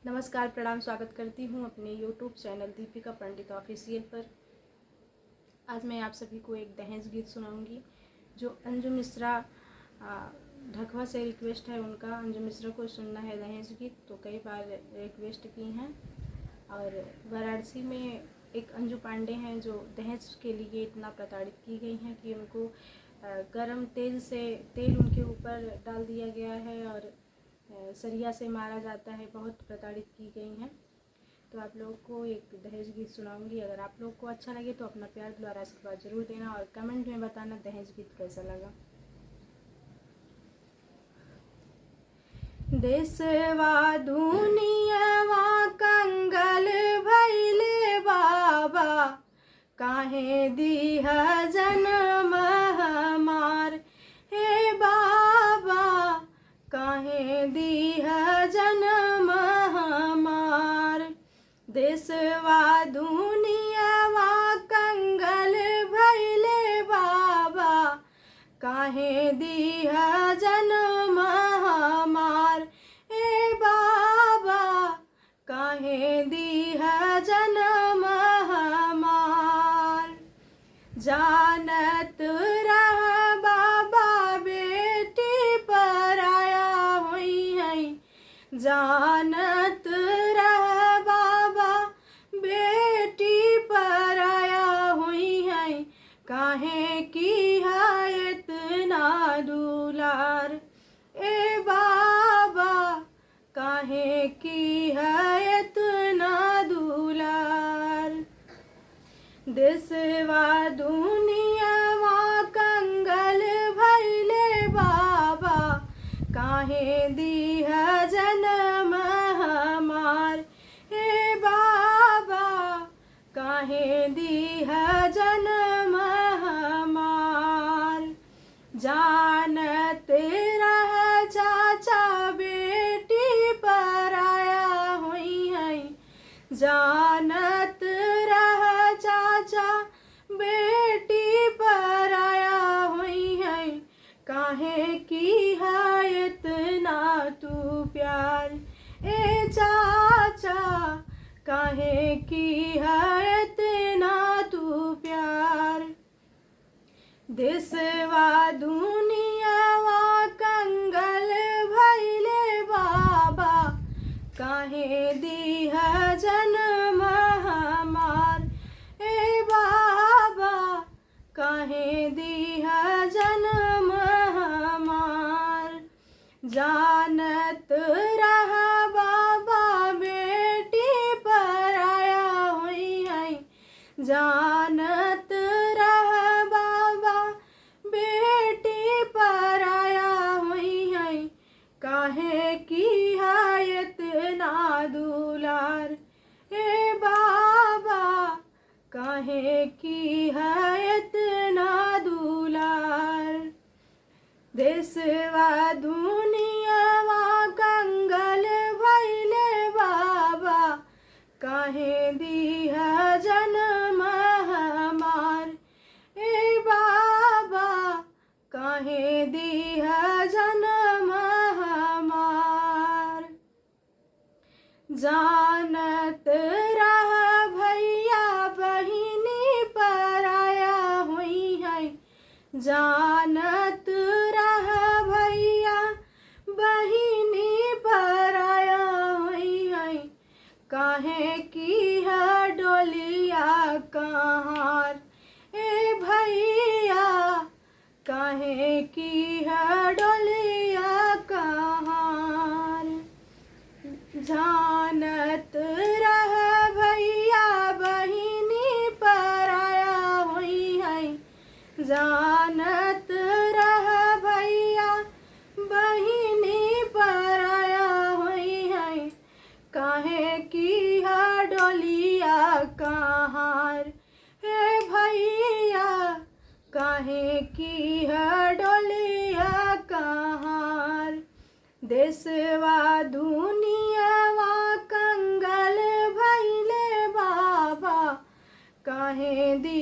नमस्कार, प्रणाम, स्वागत करती हूँ अपने YouTube चैनल दीपिका पंडित ऑफिशियल पर। आज मैं आप सभी को एक दहेज गीत सुनाऊंगी जो अंजू मिश्रा ढकवा से रिक्वेस्ट है उनका। अंजू मिश्रा को सुनना है दहेज गीत, तो कई बार रिक्वेस्ट की हैं। और वाराणसी में एक अंजू पांडे हैं जो दहेज के लिए इतना प्रताड़ित की गई हैं कि उनको गरम तेल उनके ऊपर डाल दिया गया है और सरिया से मारा जाता है। बहुत प्रताड़ित की गई हैं। तो आप लोगों को एक दहेज गीत सुनाऊंगी। अगर आप लोग को अच्छा लगे तो अपना प्यार द्वारा आशीर्वाद जरूर देना और कमेंट में बताना दहेज गीत कैसा लगा। देशवा दुनियावा कंगाल भइले बाबा, काहे दीहा जन्म हमार। हे बाबा, काहे दीहा जन्म हमार। देशवा दुनियावा कंगाल भइले बाबा, काहे दीहा जन्म हमार। ए बाबा, काहे दीहा जन्म हमार। जानत रह बाबा बेटी पराया हुई है, जानत रह बाबा बेटी पराया हुई है। काहे की है इतना दुलार। ए बाबा, काहे की है इतना दुलार। देशवा दुनियावा कंगाल भइले बाबा, काहे दीहा जन्म हमार। हे बाबा, काहे दीहा जन्म हमार। जानत रह चाचा बेटी पराया हुई है, जानत रह चाचा बेटी पराया हुई है। काहे की है इतना तू प्यार। ए चाचा, काहे की है इतना तू प्यार। देशवा दुनियावा कंगाल भइले बाबा, काहे दीहा जन्म हमार। ए बाबा, काहे दीहा जन्म हमार। जानत रह बाबा बेटी पराया हुई है, जानत रह बाबा बेटी पराया हुई है। काहे की है इतना दुलार। ए बाबा, काहे की है इतना दुलार। देशवा दुनियावा कंगाल भइले बाबा, काहे दीहा जन्म हमार। ए बाबा, काहे दीहा जन्म हमार। जानत रह भैया बहिनी पराया हुई है, जानत रह भैया बहिनी पराया हुई है। काहे की है डोलिया कहार। ए भैया, काहे की है डोलिया कहार। जानत रह भैया बहिनी पराया हुई है, जानत रह भैया बहिनी पराया हुई है। काहे की है डोलिया कहार। हे भैया, काहे की है डोलिया कहार। देशवा दुनियावा कंगाल भइले बाबा, काहे दी